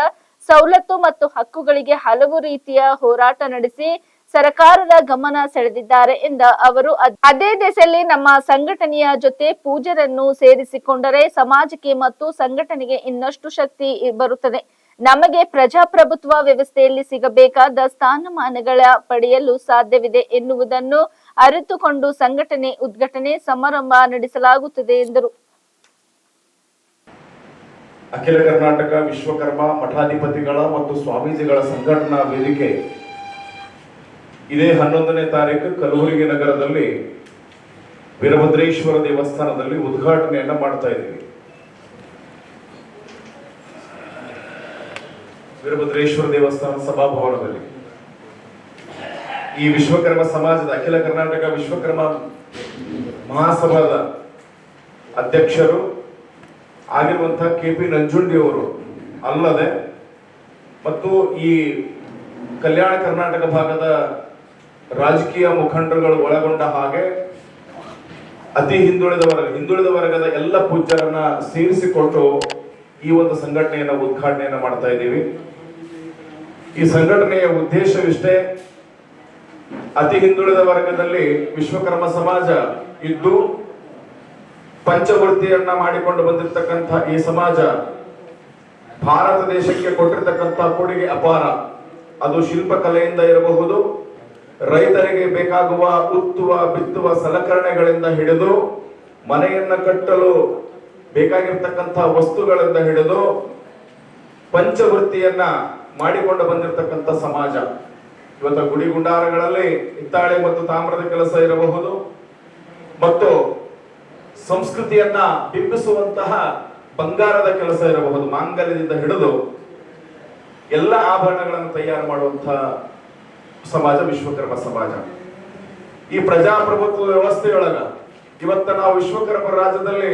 ಸವಲತ್ತು ಮತ್ತು ಹಕ್ಕುಗಳಿಗೆ ಹಲವು ರೀತಿಯ ಹೋರಾಟ ನಡೆಸಿ ಸರ್ಕಾರದ ಗಮನ ಸೆಳೆದಿದ್ದಾರೆ ಎಂದ ಅವರು, ಅದೇ ದಿಸೆಯಲ್ಲಿ ನಮ್ಮ ಸಂಘಟನೆಯ ಜೊತೆ ಪೂಜ್ಯರನ್ನು ಸೇರಿಸಿಕೊಂಡರೆ ಸಮಾಜಕ್ಕೆ ಮತ್ತು ಸಂಘಟನೆಗೆ ಇನ್ನಷ್ಟು ಶಕ್ತಿ ಬರುತ್ತದೆ. ನಮಗೆ ಪ್ರಜಾಪ್ರಭುತ್ವ ವ್ಯವಸ್ಥೆಯಲ್ಲಿ ಸಿಗಬೇಕಾದ ಸ್ಥಾನಮಾನಗಳ ಪಡೆಯಲು ಸಾಧ್ಯವಿದೆ ಎನ್ನುವುದನ್ನು ಅರಿತುಕೊಂಡು ಸಂಘಟನೆ ಉದ್ಘಾಟನೆ ಸಮಾರಂಭ ನಡೆಸಲಾಗುತ್ತದೆ ಎಂದರು. ಅಖಿಲ ಕರ್ನಾಟಕ ವಿಶ್ವಕರ್ಮ ಮಠಾಧಿಪತಿಗಳ ಮತ್ತು ಸ್ವಾಮೀಜಿಗಳ ಸಂಘಟನಾ ವೇದಿಕೆ ಇದೇ 11ನೇ ತಾರೀಕು ಕಲಬುರಗಿ ನಗರದಲ್ಲಿ ವೀರಭದ್ರೇಶ್ವರ ದೇವಸ್ಥಾನದಲ್ಲಿ ಉದ್ಘಾಟನೆಯನ್ನ ಮಾಡ್ತಾ ಇದ್ದೀವಿ. ವೀರಭದ್ರೇಶ್ವರ ದೇವಸ್ಥಾನ ಸಭಾಭವನದಲ್ಲಿ ಈ ವಿಶ್ವಕರ್ಮ ಸಮಾಜದ ಅಖಿಲ ಕರ್ನಾಟಕ ವಿಶ್ವಕರ್ಮ ಮಹಾಸಭಾದ ಅಧ್ಯಕ್ಷರು ಆಗಿರುವಂತಹ KP ನಂಜುಂಡಿ ಅವರು ಅಲ್ಲದೆ ಮತ್ತು ಈ ಕಲ್ಯಾಣ ಕರ್ನಾಟಕ ಭಾಗದ ರಾಜಕೀಯ ಮುಖಂಡರುಗಳು ಒಳಗೊಂಡ ಹಾಗೆ ಅತಿ ಹಿಂದುಳಿದ ವರ್ಗದ ಎಲ್ಲ ಪೂಜ್ಯರನ್ನ ಸೇರಿಸಿಕೊಂಡು ಈ ಒಂದು ಸಂಘಟನೆಯನ್ನ ಉದ್ಘಾಟನೆಯನ್ನ ಮಾಡ್ತಾ ಇದ್ದೀವಿ. ಈ ಸಂಘಟನೆಯ ಉದ್ದೇಶವಿಷ್ಟೇ, ಅತಿ ಹಿಂದುಳಿದ ವರ್ಗದಲ್ಲಿ ವಿಶ್ವಕರ್ಮ ಸಮಾಜ ಇದ್ದು ಪಂಚವೃತ್ತಿಯನ್ನ ಮಾಡಿಕೊಂಡು ಬಂದಿರತಕ್ಕಂಥ ಈ ಸಮಾಜ ಭಾರತ ದೇಶಕ್ಕೆ ಕೊಟ್ಟಿರ್ತಕ್ಕಂಥ ಕೊಡುಗೆ ಅಪಾರ. ಅದು ಶಿಲ್ಪಕಲೆಯಿಂದ ಇರಬಹುದು, ರೈತರಿಗೆ ಬೇಕಾಗುವ ಉತ್ತುವ ಬಿತ್ತುವ ಸಲಕರಣೆಗಳಿಂದ ಹಿಡಿದು ಮನೆಯನ್ನ ಕಟ್ಟಲು ಬೇಕಾಗಿರ್ತಕ್ಕಂಥ ವಸ್ತುಗಳಿಂದ ಹಿಡಿದು ಪಂಚವೃತ್ತಿಯನ್ನ ಮಾಡಿಕೊಂಡು ಬಂದಿರತಕ್ಕಂಥ ಸಮಾಜ. ಇವತ್ತು ಗುಡಿ ಗುಂಡಾರಗಳಲ್ಲಿ ಹಿತ್ತಾಳೆ ಮತ್ತು ತಾಮ್ರದ ಕೆಲಸ ಇರಬಹುದು ಮತ್ತು ಸಂಸ್ಕೃತಿಯನ್ನ ಬಿಂಬಿಸುವಂತಹ ಬಂಗಾರದ ಕೆಲಸ ಇರಬಹುದು, ಮಾಂಗಲ್ಯದಿಂದ ಹಿಡಿದು ಎಲ್ಲ ಆಭರಣಗಳನ್ನು ತಯಾರು ಮಾಡುವಂತಹ ಸಮಾಜ ವಿಶ್ವಕರ್ಮ ಸಮಾಜ. ಈ ಪ್ರಜಾಪ್ರಭುತ್ವ ವ್ಯವಸ್ಥೆಯೊಳಗ ಇವತ್ತ ನಾವು ವಿಶ್ವಕರ್ಮ ರಾಜ್ಯದಲ್ಲಿ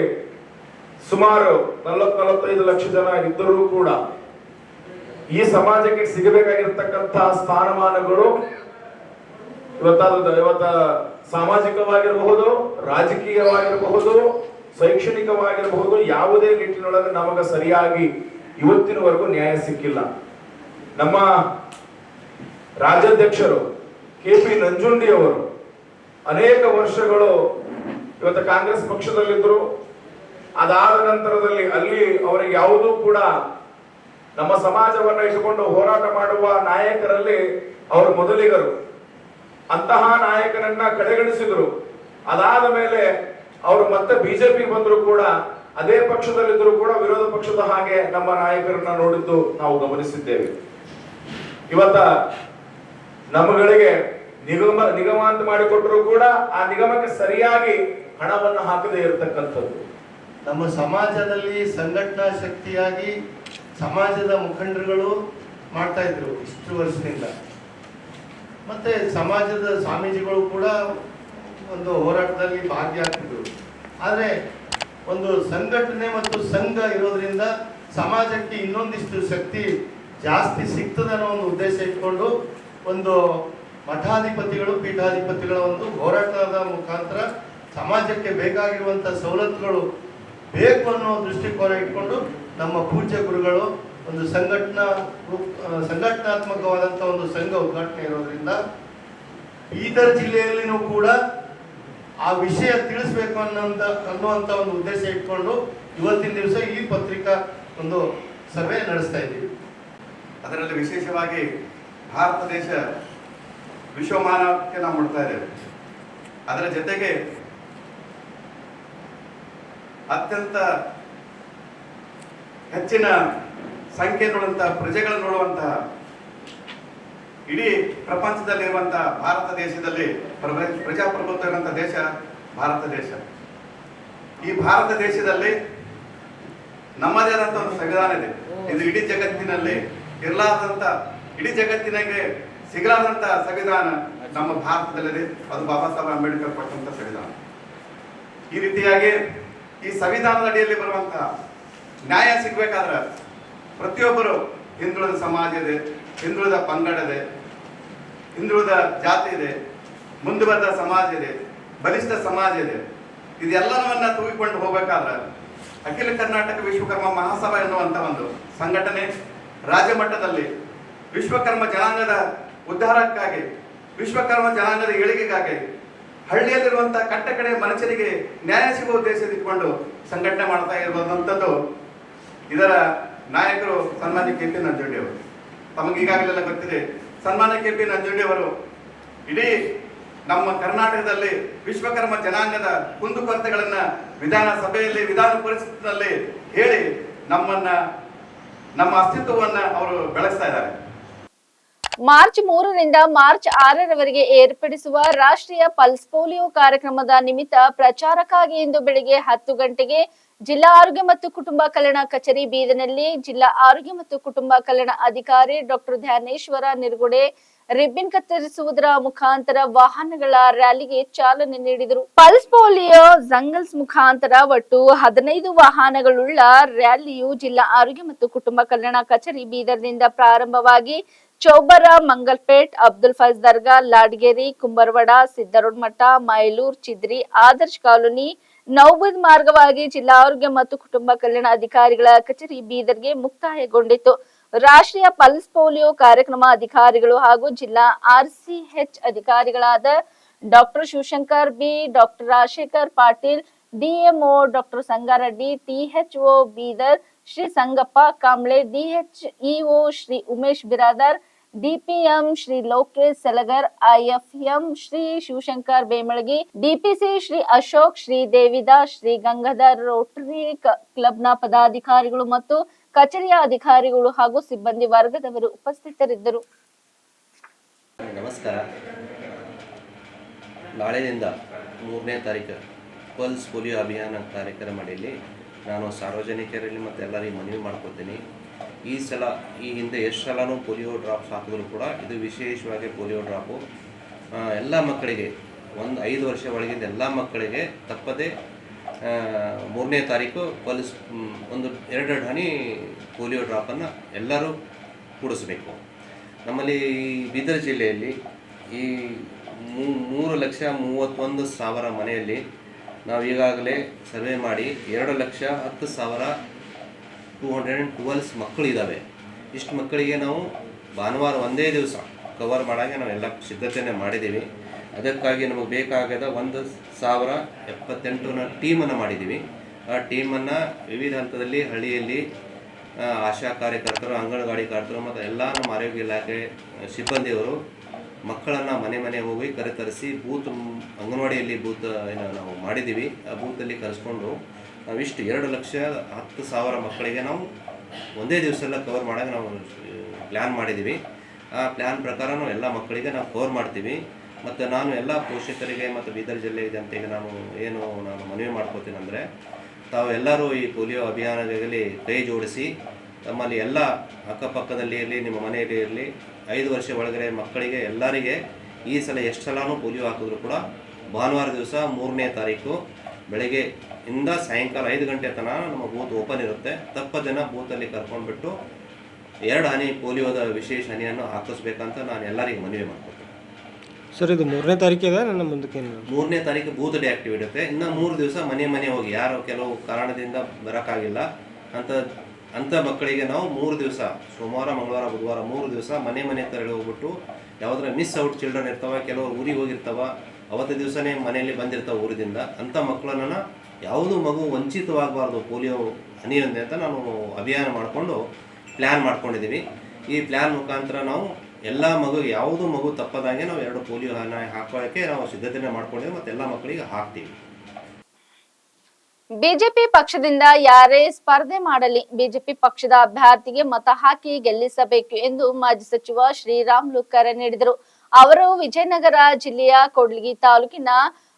ಸುಮಾರು 40-45 ಲಕ್ಷ ಜನ ಇದ್ದರೂ ಕೂಡ ಈ ಸಮಾಜಕ್ಕೆ ಸಿಗಬೇಕಾಗಿರ್ತಕ್ಕಂತಹ ಸ್ಥಾನಮಾನಗಳು ಇವತ್ತ ಸಾಮಾಜಿಕವಾಗಿರಬಹುದು, ರಾಜಕೀಯವಾಗಿರಬಹುದು, ಶೈಕ್ಷಣಿಕವಾಗಿರಬಹುದು, ಯಾವುದೇ ನಿಟ್ಟಿನೊಳಗೆ ನಮಗೆ ಸರಿಯಾಗಿ ಇವತ್ತಿನವರೆಗೂ ನ್ಯಾಯ ಸಿಕ್ಕಿಲ್ಲ. ನಮ್ಮ ರಾಜ್ಯಾಧ್ಯಕ್ಷರು KP ನಂಜುಂಡಿ ಅವರು ಅನೇಕ ವರ್ಷಗಳು ಇವತ್ತು ಕಾಂಗ್ರೆಸ್ ಪಕ್ಷದಲ್ಲಿದ್ದರು. ಅದಾದ ನಂತರದಲ್ಲಿ ಅಲ್ಲಿ ಅವರಿಗೆ ಯಾವುದೂ ಕೂಡ ನಮ್ಮ ಸಮಾಜವನ್ನ ಇಟ್ಟುಕೊಂಡು ಹೋರಾಟ ಮಾಡುವ ನಾಯಕರಲ್ಲಿ ಅವರು ಮೊದಲಿಗರು. ಅಂತಹ ನಾಯಕನನ್ನ ಕಡೆಗಣಿಸಿದ್ರು. ಅದಾದ ಮೇಲೆ ಅವರು ಮತ್ತೆ ಬಿಜೆಪಿ ಬಂದ್ರು ಕೂಡ ಅದೇ ಪಕ್ಷದಲ್ಲಿದ್ದರೂ ಕೂಡ ವಿರೋಧ ಪಕ್ಷದ ಹಾಗೆ ನಮ್ಮ ನಾಯಕರನ್ನ ನೋಡಿದ್ದು ನಾವು ಗಮನಿಸಿದ್ದೇವೆ. ಇವತ್ತ ನಮ್ಮಗಳಿಗೆ ನಿಗಮ ಅಂತ ಮಾಡಿಕೊಟ್ಟರು ಕೂಡ ಆ ನಿಗಮಕ್ಕೆ ಸರಿಯಾಗಿ ಹಣವನ್ನು ಹಾಕದೇ ಇರತಕ್ಕಂಥದ್ದು. ನಮ್ಮ ಸಮಾಜದಲ್ಲಿ ಸಂಘಟನಾ ಶಕ್ತಿಯಾಗಿ ಸಮಾಜದ ಮುಖಂಡರುಗಳು ಮಾಡ್ತಾ ಇದ್ರು ಇಷ್ಟು ವರ್ಷದಿಂದ. ಮತ್ತೆ ಸಮಾಜದ ಸ್ವಾಮೀಜಿಗಳು ಕೂಡ ಒಂದು ಹೋರಾಟದಲ್ಲಿ ಭಾಗಿಯಾಗ್ತಿದ್ರು. ಆದರೆ ಒಂದು ಸಂಘಟನೆ ಮತ್ತು ಸಂಘ ಇರೋದ್ರಿಂದ ಸಮಾಜಕ್ಕೆ ಇನ್ನೊಂದಿಷ್ಟು ಶಕ್ತಿ ಜಾಸ್ತಿ ಸಿಗ್ತದೆ ಅನ್ನೋ ಒಂದು ಉದ್ದೇಶ ಇಟ್ಕೊಂಡು ಒಂದು ಮಠಾಧಿಪತಿಗಳು, ಪೀಠಾಧಿಪತಿಗಳ ಒಂದು ಹೋರಾಟದ ಮುಖಾಂತರ ಸಮಾಜಕ್ಕೆ ಬೇಕಾಗಿರುವಂಥ ಸವಲತ್ತುಗಳು ಬೇಕು ಅನ್ನೋ ದೃಷ್ಟಿಕೋನ ಇಟ್ಕೊಂಡು ನಮ್ಮ ಪೂಜ್ಯ ಗುರುಗಳು ಒಂದು ಸಂಘಟನಾತ್ಮಕವಾದಂಥ ಒಂದು ಸಂಘ ಉದ್ಘಾಟನೆ ಇರೋದ್ರಿಂದ ಬೀದರ್ ಜಿಲ್ಲೆಯಲ್ಲಿನೂ ಕೂಡ ಆ ವಿಷಯ ತಿಳಿಸ್ಬೇಕು ಅನ್ನುವಂಥ ಒಂದು ಉದ್ದೇಶ ಇಟ್ಕೊಂಡು ಇವತ್ತಿನ ದಿವಸ ಈ ಪತ್ರಿಕಾ ಒಂದು ಸಭೆ ನಡೆಸ್ತಾ ಇದ್ದೀವಿ. ಅದರಲ್ಲಿ ವಿಶೇಷವಾಗಿ ಭಾರತ ದೇಶ ವಿಶ್ವಮಾನಕ್ಕೆ ನಾವು ಮುಡ್ತಾ ಇದ್ದೇವೆ. ಅದರ ಜೊತೆಗೆ ಅತ್ಯಂತ ಹೆಚ್ಚಿನ ಸಂಖ್ಯೆ ನೋಡುವಂತಹ ಪ್ರಜೆಗಳನ್ನು ನೋಡುವಂತಹ ಇಡೀ ಪ್ರಪಂಚದಲ್ಲಿರುವಂತಹ ಭಾರತ ದೇಶದಲ್ಲಿ ಪ್ರಜಾಪ್ರಭುತ್ವ ಇರುವಂತಹ ದೇಶ ಭಾರತ ದೇಶ. ಈ ಭಾರತ ದೇಶದಲ್ಲಿ ನಮ್ಮದೇ ಆದಂತಹ ಒಂದು ಸಂವಿಧಾನ ಇದೆ. ಇದು ಇಡೀ ಜಗತ್ತಿನಲ್ಲಿ ಇರಲಾದಂತ, ಇಡೀ ಜಗತ್ತಿನಾಗೆ ಸಿಗಲಾದಂತ ಸಂವಿಧಾನ ನಮ್ಮ ಭಾರತದಲ್ಲಿದೆ. ಅದು ಬಾಬಾ ಸಾಹೇಬ್ ಅಂಬೇಡ್ಕರ್ ಕೊಟ್ಟಂತ ಸಂವಿಧಾನ. ಈ ರೀತಿಯಾಗಿ ಈ ಸಂವಿಧಾನದ ಅಡಿಯಲ್ಲಿ ಬರುವಂತಹ ನ್ಯಾಯ ಸಿಗ್ಬೇಕಾದ್ರೆ ಪ್ರತಿಯೊಬ್ಬರು ಹಿಂದುಳಿದ ಸಮಾಜ ಇದೆ, ಹಿಂದುಳಿದ ಪಂಗಡ ಇದೆ, ಹಿಂದುಳಿದ ಜಾತಿ ಇದೆ, ಮುಂದುವರೆದ ಸಮಾಜ ಇದೆ, ಬಲಿಷ್ಠ ಸಮಾಜ ಇದೆ. ಇದೆಲ್ಲವನ್ನ ತೂಗಿಕೊಂಡು ಹೋಗ್ಬೇಕಾದ್ರೆ ಅಖಿಲ ಕರ್ನಾಟಕ ವಿಶ್ವಕರ್ಮ ಮಹಾಸಭಾ ಎನ್ನುವಂತ ಒಂದು ಸಂಘಟನೆ ರಾಜ್ಯ ಮಟ್ಟದಲ್ಲಿ ವಿಶ್ವಕರ್ಮ ಜನಾಂಗದ ಉದ್ಧಾರಕ್ಕಾಗಿ, ವಿಶ್ವಕರ್ಮ ಜನಾಂಗದ ಏಳಿಗೆಗಾಗಿ, ಹಳ್ಳಿಯಲ್ಲಿರುವಂತಹ ಕಟ್ಟಕಡೆ ಮನುಷ್ಯರಿಗೆ ನ್ಯಾಯ ಸಿಗುವ ಉದ್ದೇಶ ಇಟ್ಕೊಂಡು ಸಂಘಟನೆ ಮಾಡ್ತಾ ಇರುವಂಥದ್ದು. ಇದರ ನಾಯಕರು ಸನ್ಮಾನ್ಯ KP ನಂಜುಂಡಿ ಅವರು. ತಮಗೆ ಈಗಾಗಲೆಲ್ಲ ಗೊತ್ತಿದೆ, ಸನ್ಮಾನ್ಯ KP ನಂಜುಂಡಿ ಅವರು ಇಡೀ ನಮ್ಮ ಕರ್ನಾಟಕದಲ್ಲಿ ವಿಶ್ವಕರ್ಮ ಜನಾಂಗದ ಕುಂದುಕೊರತೆಗಳನ್ನ ವಿಧಾನಸಭೆಯಲ್ಲಿ, ವಿಧಾನ ಪರಿಷತ್ನಲ್ಲಿ ಹೇಳಿ ನಮ್ಮ ಅಸ್ತಿತ್ವವನ್ನ ಅವರು ಬೆಳೆಸ್ತಾ ಇದ್ದಾರೆ. ಮಾರ್ಚ್ 3ರಿಂದ ಮಾರ್ಚ್ 6ರವರೆಗೆ ಏರ್ಪಡಿಸುವ ರಾಷ್ಟ್ರೀಯ ಪಲ್ಸ್ ಪೋಲಿಯೋ ಕಾರ್ಯಕ್ರಮದ ನಿಮಿತ್ತ ಪ್ರಚಾರಕ್ಕಾಗಿ ಇಂದು ಬೆಳಿಗ್ಗೆ 10 ಗಂಟೆಗೆ ಜಿಲ್ಲಾ ಆರೋಗ್ಯ ಮತ್ತು ಕುಟುಂಬ ಕಲ್ಯಾಣ ಕಚೇರಿ ಬೀದರ್ನಲ್ಲಿ ಜಿಲ್ಲಾ ಆರೋಗ್ಯ ಮತ್ತು ಕುಟುಂಬ ಕಲ್ಯಾಣ ಅಧಿಕಾರಿ ಡಾಕ್ಟರ್ ಧ್ಯಾನೇಶ್ವರ ನಿರ್ಗುಡೆ ರಿಬ್ಬನ್ ಕತ್ತರಿಸುವುದರ ಮುಖಾಂತರ ವಾಹನಗಳ ರ್ಯಾಲಿಗೆ ಚಾಲನೆ ನೀಡಿದರು. ಪಲ್ಸ್ ಪೋಲಿಯೋ ಜಂಗಲ್ಸ್ ಮುಖಾಂತರ ಒಟ್ಟು 15 ವಾಹನಗಳುಳ್ಳ ರ್ಯಾಲಿಯು ಜಿಲ್ಲಾ ಆರೋಗ್ಯ ಮತ್ತು ಕುಟುಂಬ ಕಲ್ಯಾಣ ಕಚೇರಿ ಬೀದರ್ನಿಂದ ಪ್ರಾರಂಭವಾಗಿ ಚೌಬರ, ಮಂಗಲ್ಪೇಟ್, ಅಬ್ದುಲ್ ಫೈಜ್ ದರ್ಗಾ, ಲಾಡ್ಗೇರಿ, ಕುಂಬರ್ವಡ, ಸಿದ್ದರೋಡ್ ಮಠ, ಮೈಲೂರ್, ಚಿದ್ರಿ, ಆದರ್ಶ್ ಕಾಲೋನಿ, ನೌಬದ್ ಮಾರ್ಗವಾಗಿ ಜಿಲ್ಲಾ ಆರೋಗ್ಯ ಮತ್ತು ಕುಟುಂಬ ಕಲ್ಯಾಣ ಅಧಿಕಾರಿಗಳ ಕಚೇರಿ ಬೀದರ್ಗೆ ಮುಕ್ತಾಯಗೊಂಡಿತು. ರಾಷ್ಟ್ರೀಯ ಪಲ್ಸ್ ಪೋಲಿಯೋ ಕಾರ್ಯಕ್ರಮ ಅಧಿಕಾರಿಗಳು ಹಾಗೂ ಜಿಲ್ಲಾ RCH ಅಧಿಕಾರಿಗಳಾದ doctor Shivashankar B, doctor Rajashekhar Patil, DMO doctor Sangareddy, THO Bidar Shri Sangappa Kamble, DHEO Shri Umesh Biradar, DPM Shri Lokesh Salagar, IFM Shri Shivashankar Bemalagi, DPC Shri Ashok, Shri Devidas, Shri Gangadhar, rotary ಕ್ಲಬ್ನ ಪದಾಧಿಕಾರಿಗಳು ಮತ್ತು ಕಚೇರಿಯ ಅಧಿಕಾರಿಗಳು ಹಾಗೂ ಸಿಬ್ಬಂದಿ ವರ್ಗದವರು ಉಪಸ್ಥಿತರಿದ್ದರು. ನಮಸ್ಕಾರ. ನಾಳೆಯಿಂದ 3ನೇ ತಾರೀಕು ಪಲ್ಸ್ ಪೋಲಿಯೋ ಅಭಿಯಾನ ಕಾರ್ಯಕ್ರಮ ಅಡಿಯಲ್ಲಿ ನಾನು ಸಾರ್ವಜನಿಕರಲ್ಲಿ ಮತ್ತು ಎಲ್ಲರಿಗೂ ಮನವಿ ಮಾಡ್ಕೊತೀನಿ. ಈ ಹಿಂದೆ ಎಷ್ಟು ಸಲನೂ ಪೋಲಿಯೋ ಡ್ರಾಪ್ಸ್ ಹಾಕಿದ್ರು ಕೂಡ ಇದು ವಿಶೇಷವಾಗಿ ಪೋಲಿಯೋ ಡ್ರಾಪು ಎಲ್ಲ ಮಕ್ಕಳಿಗೆ 5 ವರ್ಷ ಒಳಗಿದ್ದ ಎಲ್ಲ ಮಕ್ಕಳಿಗೆ ತಪ್ಪದೇ 3ನೇ ತಾರೀಕು ಒಂದು 2 ಹನಿ ಪೋಲಿಯೋ ಡ್ರಾಪನ್ನು ಎಲ್ಲರೂ ಕೂಡಿಸ್ಬೇಕು. ನಮ್ಮಲ್ಲಿ ಬೀದರ್ ಜಿಲ್ಲೆಯಲ್ಲಿ ಈ 3,31,000 ಮನೆಯಲ್ಲಿ ನಾವು ಈಗಾಗಲೇ ಸರ್ವೆ ಮಾಡಿ 2,10,212 ಮಕ್ಕಳು ಇದ್ದಾವೆ. ಇಷ್ಟು ಮಕ್ಕಳಿಗೆ ನಾವು ಭಾನುವಾರ ಒಂದೇ ದಿವಸ ಕವರ್ ಮಾಡೋಕ್ಕೆ ನಾವೆಲ್ಲ ಸಿದ್ಧತೆಯನ್ನು ಮಾಡಿದ್ದೀವಿ. ಅದಕ್ಕಾಗಿ ನಮಗೆ ಬೇಕಾಗದ 1,078 ಟೀಮನ್ನು ಮಾಡಿದ್ದೀವಿ. ಆ ಟೀಮನ್ನು ವಿವಿಧ ಹಂತದಲ್ಲಿ ಹಳ್ಳಿಯಲ್ಲಿ ಆಶಾ ಕಾರ್ಯಕರ್ತರು, ಅಂಗನವಾಡಿ ಕಾರ್ಯಕರ್ತರು ಮತ್ತು ಎಲ್ಲ ನಮ್ಮ ಆರೋಗ್ಯ ಇಲಾಖೆ ಸಿಬ್ಬಂದಿಯವರು ಮಕ್ಕಳನ್ನು ಮನೆ ಮನೆ ಹೋಗಿ ಕರೆತರಿಸಿ ಅಂಗನವಾಡಿಯಲ್ಲಿ ಬೂತ್ ನಾವು ಮಾಡಿದ್ದೀವಿ. ಆ ಬೂತಲ್ಲಿ ಕರೆಸ್ಕೊಂಡು ನಾವಿಷ್ಟು 2,10,000 ಮಕ್ಕಳಿಗೆ ನಾವು ಒಂದೇ ದಿವಸ ಎಲ್ಲ ಕವರ್ ಮಾಡೋಕ್ಕೆ ನಾವು ಪ್ಲ್ಯಾನ್ ಮಾಡಿದ್ದೀವಿ. ಆ ಪ್ಲ್ಯಾನ್ ಪ್ರಕಾರ ನಾವು ಎಲ್ಲ ಮಕ್ಕಳಿಗೆ ನಾವು ಕವರ್ ಮಾಡ್ತೀವಿ. ಮತ್ತು ನಾನು ಎಲ್ಲ ಪೋಷಕರಿಗೆ ಮತ್ತು ಬೀದರ್ ಜಿಲ್ಲೆ ಜನತೆಗೆ ನಾನು ಮನವಿ ಮಾಡ್ಕೋತೀನಿ ಅಂದರೆ, ತಾವು ಎಲ್ಲರೂ ಈ ಪೋಲಿಯೋ ಅಭಿಯಾನದಲ್ಲಿ ಕೈ ಜೋಡಿಸಿ ತಮ್ಮಲ್ಲಿ ಎಲ್ಲ ಅಕ್ಕಪಕ್ಕದಲ್ಲಿ ಇರಲಿ, ನಿಮ್ಮ ಮನೆಯಲ್ಲಿ ಇರಲಿ, 5 ವರ್ಷ ಒಳಗಡೆ ಮಕ್ಕಳಿಗೆ ಎಲ್ಲರಿಗೆ ಈ ಸಲ ಎಷ್ಟು ಸಲನೂ ಪೋಲಿಯೋ ಹಾಕಿದ್ರು ಕೂಡ ಭಾನುವಾರ ದಿವಸ 3ನೇ ತಾರೀಕು ಬೆಳಗ್ಗೆ ಇಂದ ಸಾಯಂಕಾಲ 5 ಗಂಟೆ ತನಕ ನಮ್ಮ ಬೂತ್ ಓಪನ್ ಇರುತ್ತೆ. ತಪ್ಪದನ್ನು ಬೂತಲ್ಲಿ ಕರ್ಕೊಂಡ್ಬಿಟ್ಟು 2 ಹನಿ ಪೋಲಿಯೋದ ವಿಶೇಷ ಹನಿಯನ್ನು ಹಾಕಿಸ್ಬೇಕಂತ ನಾನು ಎಲ್ಲರಿಗೂ ಮನವಿ ಮಾಡ್ಕೊತೀನಿ. ಸರ್, ಇದು 3ನೇ ತಾರೀಕಿದೆ, ನನ್ನ ಮುಂದಕ್ಕೆ 3ನೇ ತಾರೀಕು ಬೂತ್ ಡೇ ಆಕ್ಟಿವ್ ಇರುತ್ತೆ. ಇನ್ನು 3 ದಿವಸ ಮನೆ ಹೋಗಿ ಯಾರು ಕೆಲವು ಕಾರಣದಿಂದ ಬರೋಕ್ಕಾಗಿಲ್ಲ ಅಂಥ ಮಕ್ಕಳಿಗೆ ನಾವು 3 ದಿವಸ ಸೋಮವಾರ, ಮಂಗಳವಾರ, ಬುಧವಾರ 3 ದಿವಸ ಮನೆ ತೆರಳಿ ಹೋಗ್ಬಿಟ್ಟು ಯಾವುದರ ಮಿಸ್ ಔಟ್ ಚಿಲ್ಡ್ರನ್ ಇರ್ತಾವೆ, ಕೆಲವರು ಊರಿಗೆ ಹೋಗಿರ್ತಾವ, ಅವತ್ತು ದಿವಸನೇ ಮನೆಯಲ್ಲಿ ಬಂದಿರ್ತಾವೆ ಊರಿಂದ. ಅಂಥ ಮಕ್ಕಳನ್ನು ಯಾವುದೂ ಮಗು ವಂಚಿತವಾಗಬಾರ್ದು ಪೋಲಿಯೋ ಹನಿಯಿಂದ ಅಂತ ನಾನು ಅಭಿಯಾನ ಮಾಡಿಕೊಂಡು ಪ್ಲ್ಯಾನ್ ಮಾಡ್ಕೊಂಡಿದ್ದೀವಿ. ಈ ಪ್ಲ್ಯಾನ್ ಮುಖಾಂತರ ನಾವು ಎಲ್ಲ ಯಾವುದೂ ಮಗು ತಪ್ಪದಾಗೆ ನಾವು 2 ಪೋಲಿಯೋ ಹನಿ ಹಾಕೋಕ್ಕೆ ನಾವು ಸಿದ್ಧತೆ ಮಾಡ್ಕೊಂಡಿದ್ದೀವಿ ಮತ್ತು ಎಲ್ಲ ಮಕ್ಕಳಿಗೆ ಹಾಕ್ತೀವಿ. ಬಿಜೆಪಿ ಪಕ್ಷದಿಂದ ಯಾರೇ ಸ್ಪರ್ಧೆ ಮಾಡಲಿ ಬಿಜೆಪಿ ಪಕ್ಷದ ಅಭ್ಯರ್ಥಿಗೆ ಮತ ಹಾಕಿ ಗೆಲ್ಲಿಸಬೇಕು ಎಂದು ಮಾಜಿ ಸಚಿವ ಶ್ರೀರಾಮುಲು ಕರೆ ನೀಡಿದರು. ಅವರು ವಿಜಯನಗರ ಜಿಲ್ಲೆಯ ಕೂಡ್ಲಿಗಿ ತಾಲೂಕಿನ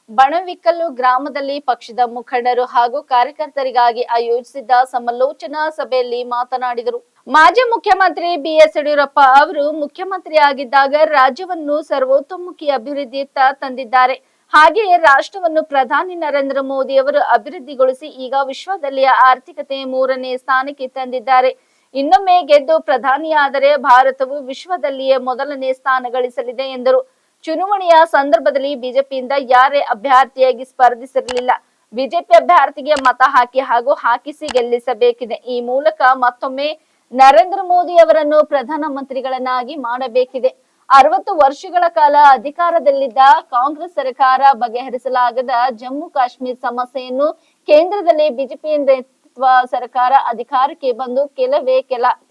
ಬಣವಿಕಲ್ಲು ಗ್ರಾಮದಲ್ಲಿ ಪಕ್ಷದ ಮುಖಂಡರು ಹಾಗೂ ಕಾರ್ಯಕರ್ತರಿಗಾಗಿ ಆಯೋಜಿಸಿದ್ದ ಸಮಾಲೋಚನಾ ಸಭೆಯಲ್ಲಿ ಮಾತನಾಡಿದರು. ಮಾಜಿ ಮುಖ್ಯಮಂತ್ರಿ ಬಿಎಸ್ ಯಡಿಯೂರಪ್ಪ ಅವರು ಮುಖ್ಯಮಂತ್ರಿಯಾಗಿದ್ದಾಗ ರಾಜ್ಯವನ್ನು ಸರ್ವತೋಮುಖಿ ಅಭಿವೃದ್ಧಿಯತ್ತ ತಂದಿದ್ದಾರೆ. ಹಾಗೆಯೇ ರಾಷ್ಟ್ರವನ್ನು ಪ್ರಧಾನಿ ನರೇಂದ್ರ ಮೋದಿ ಅವರು ಅಭಿವೃದ್ಧಿಗೊಳಿಸಿ ಈಗ ವಿಶ್ವದಲ್ಲಿ ಆರ್ಥಿಕತೆ 3ನೇ ಸ್ಥಾನಕ್ಕೆ ತಂದಿದ್ದಾರೆ. ಇನ್ನೊಮ್ಮೆ ಗೆದ್ದು ಪ್ರಧಾನಿಯಾದರೆ ಭಾರತವು ವಿಶ್ವದಲ್ಲಿಯೇ ಮೊದಲನೇ ಸ್ಥಾನ ಗಳಿಸಲಿದೆ ಎಂದರು. ಚುನಾವಣೆಯ ಸಂದರ್ಭದಲ್ಲಿ ಬಿಜೆಪಿಯಿಂದ ಯಾರೇ ಅಭ್ಯರ್ಥಿಯಾಗಿ ಸ್ಪರ್ಧಿಸಿರಲಿಲ್ಲ. ಬಿಜೆಪಿ ಅಭ್ಯರ್ಥಿಗೆ ಮತ ಹಾಕಿ ಹಾಗೂ ಹಾಕಿಸಿ ಗೆಲ್ಲಿಸಬೇಕಿದೆ. ಈ ಮೂಲಕ ಮತ್ತೊಮ್ಮೆ ನರೇಂದ್ರ ಮೋದಿ ಅವರನ್ನು ಪ್ರಧಾನಮಂತ್ರಿಗಳನ್ನಾಗಿ ಮಾಡಬೇಕಿದೆ. 60 ವರ್ಷಗಳ ಕಾಲ ಅಧಿಕಾರದಲ್ಲಿದ್ದ ಕಾಂಗ್ರೆಸ್ ಸರ್ಕಾರ ಬಗೆಹರಿಸಲಾಗದ ಜಮ್ಮು ಕಾಶ್ಮೀರ ಸಮಸ್ಯೆಯನ್ನು ಕೇಂದ್ರದಲ್ಲಿ ಬಿಜೆಪಿ ನೇತೃತ್ವ ಸರ್ಕಾರ ಅಧಿಕಾರಕ್ಕೆ ಬಂದು ಕೆಲ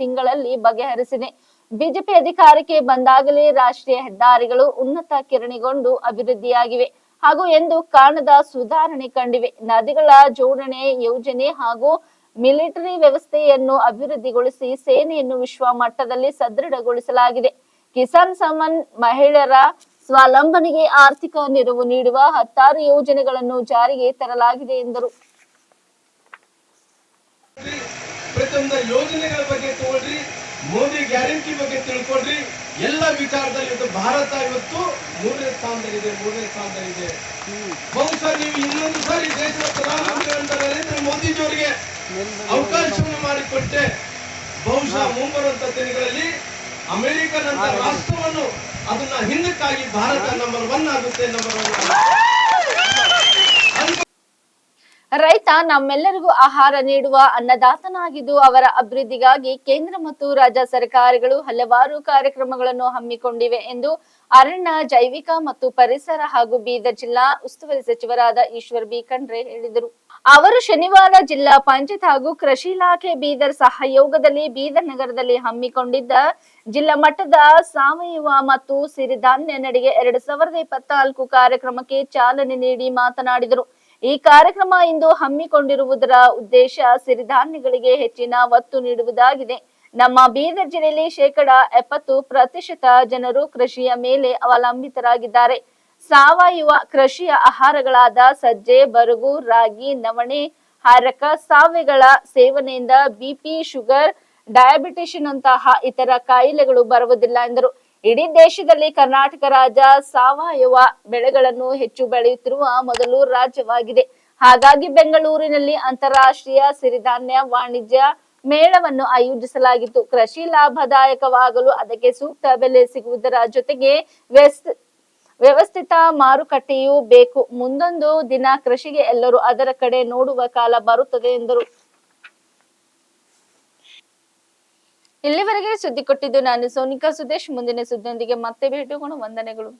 ತಿಂಗಳಲ್ಲಿ ಬಗೆಹರಿಸಿದೆ. ಬಿಜೆಪಿ ಅಧಿಕಾರಕ್ಕೆ ಬಂದಾಗಲೇ ರಾಷ್ಟ್ರೀಯ ಹೆದ್ದಾರಿಗಳು ಉನ್ನತ ಕಿರಣಿಗೊಂಡು ಅಭಿವೃದ್ಧಿಯಾಗಿವೆ ಹಾಗೂ ಎಂದು ಕಾಣದ ಸುಧಾರಣೆ ಕಂಡಿವೆ. ನದಿಗಳ ಜೋಡಣೆ ಯೋಜನೆ ಹಾಗೂ ಮಿಲಿಟರಿ ವ್ಯವಸ್ಥೆಯನ್ನು ಅಭಿವೃದ್ಧಿಗೊಳಿಸಿ ಸೇನೆಯನ್ನು ವಿಶ್ವ ಮಟ್ಟದಲ್ಲಿ ಸದೃಢಗೊಳಿಸಲಾಗಿದೆ. ಕಿಸಾನ್ ಸಮ್ಮಾನ್, ಮಹಿಳೆಯರ ಸ್ವಾವಲಂಬನೆಗೆ ಆರ್ಥಿಕ ನೆರವು ನೀಡುವ 10 ಯೋಜನೆಗಳನ್ನು ಜಾರಿಗೆ ತರಲಾಗಿದೆ ಎಂದರು. ಪ್ರತಿಯೊಂದು ಯೋಜನೆಗಳ ಬಗ್ಗೆ ತಗೊಳ್ರಿ, ಮೋದಿ ಗ್ಯಾರಂಟಿ ಬಗ್ಗೆ ತಿಳ್ಕೊಳ್ರಿ. ಎಲ್ಲ ವಿಚಾರದಲ್ಲಿ ಇವತ್ತು ಭಾರತ ಇವತ್ತು 3ನೇ ಸ್ಥಾನದಲ್ಲಿದೆ. ಬಹುಶಃ ನೀವು ಇನ್ನೊಂದು ಸಾರಿ ದೇಶದ ಪ್ರಧಾನಮಂತ್ರಿ ನರೇಂದ್ರ ಮೋದಿಜಿಯವರಿಗೆ ಅವಕಾಶವನ್ನು ಮಾಡಿಕೊಟ್ಟೆ ಬಹುಶಃ ಮುಂಬರುವಂತ ದಿನಗಳಲ್ಲಿ ಅಮೆರಿಕನ್ ಅಂತ ರಾಷ್ಟ್ರವನ್ನು ಅದನ್ನ ಹಿಂದಕ್ಕಾಗಿ ಭಾರತ ನಂಬರ್ 1 ಆಗುತ್ತೆ. ರೈತ ನಮ್ಮೆಲ್ಲರಿಗೂ ಆಹಾರ ನೀಡುವ ಅನ್ನದಾತನಾಗಿದ್ದು ಅವರ ಅಭಿವೃದ್ಧಿಗಾಗಿ ಕೇಂದ್ರ ಮತ್ತು ರಾಜ್ಯ ಸರ್ಕಾರಗಳು ಹಲವಾರು ಕಾರ್ಯಕ್ರಮಗಳನ್ನು ಹಮ್ಮಿಕೊಂಡಿವೆ ಎಂದು ಅರಣ್ಯ, ಜೈವಿಕ ಮತ್ತು ಪರಿಸರ ಹಾಗೂ ಬೀದರ್ ಜಿಲ್ಲಾ ಉಸ್ತುವಾರಿ ಸಚಿವರಾದ ಈಶ್ವರ್ ಬಿ ಖಂಡ್ರೆ ಹೇಳಿದರು. ಅವರು ಶನಿವಾರ ಜಿಲ್ಲಾ ಪಂಚಾಯತ್ ಹಾಗೂ ಕೃಷಿ ಇಲಾಖೆ ಬೀದರ್ ಸಹಯೋಗದಲ್ಲಿ ಬೀದರ್ ನಗರದಲ್ಲಿ ಹಮ್ಮಿಕೊಂಡಿದ್ದ ಜಿಲ್ಲಾ ಮಟ್ಟದ ಸಾವಯವ ಮತ್ತು ಸಿರಿಧಾನ್ಯ ನಡಿಗೆ 2024 ಕಾರ್ಯಕ್ರಮಕ್ಕೆ ಚಾಲನೆ ನೀಡಿ ಮಾತನಾಡಿದರು. ಈ ಕಾರ್ಯಕ್ರಮ ಇಂದು ಹಮ್ಮಿಕೊಂಡಿರುವುದರ ಉದ್ದೇಶ ಸಿರಿಧಾನ್ಯಗಳಿಗೆ ಹೆಚ್ಚಿನ ಒತ್ತು ನೀಡುವುದಾಗಿದೆ. ನಮ್ಮ ಬೀದರ್ ಜಿಲ್ಲೆಯಲ್ಲಿ 70% ಜನರು ಕೃಷಿಯ ಮೇಲೆ ಅವಲಂಬಿತರಾಗಿದ್ದಾರೆ. ಸಾವಯವ ಕೃಷಿಯ ಆಹಾರಗಳಾದ ಸಜ್ಜೆ, ಬರಗು, ರಾಗಿ, ನವಣೆ, ಹಾರಕ, ಸಾವೆಗಳ ಸೇವನೆಯಿಂದ ಬಿಪಿ, ಶುಗರ್, ಡಯಾಬಿಟಿಸ್ ನಂತಹ ಇತರ ಕಾಯಿಲೆಗಳು ಬರುವುದಿಲ್ಲ ಎಂದರು. ಇಡೀ ದೇಶದಲ್ಲಿ ಕರ್ನಾಟಕ ರಾಜ್ಯ ಸಾವಯವ ಬೆಳೆಗಳನ್ನು ಹೆಚ್ಚು ಬೆಳೆಯುತ್ತಿರುವ ಮೊದಲು ರಾಜ್ಯವಾಗಿದೆ. ಹಾಗಾಗಿ ಬೆಂಗಳೂರಿನಲ್ಲಿ ಅಂತಾರಾಷ್ಟ್ರೀಯ ಸಿರಿಧಾನ್ಯ ವಾಣಿಜ್ಯ ಮೇಳವನ್ನು ಆಯೋಜಿಸಲಾಗಿತ್ತು. ಕೃಷಿ ಲಾಭದಾಯಕವಾಗಲು ಅದಕ್ಕೆ ಸೂಕ್ತ ಬೆಲೆ ಸಿಗುವುದರ ಜೊತೆಗೆ ವ್ಯವಸ್ಥಿತ ಮಾರುಕಟ್ಟೆಯೂ ಬೇಕು. ಮುಂದೊಂದು ದಿನ ಕೃಷಿಗೆ ಎಲ್ಲರೂ ಅದರ ಕಡೆ ನೋಡುವ ಕಾಲ ಬರುತ್ತದೆ ಎಂದರು. ಇಲ್ಲಿವರೆಗೆ ಸುದ್ದಿ ಕೊಟ್ಟಿದ್ದು ನಾನು ಸೋನಿಕಾ ಸುದೇಶ್. ಮುಂದಿನ ಸುದ್ದಿಯೊಂದಿಗೆ ಮತ್ತೆ ಭೇಟಿಯಾಗೋಣ. ವಂದನೆಗಳು.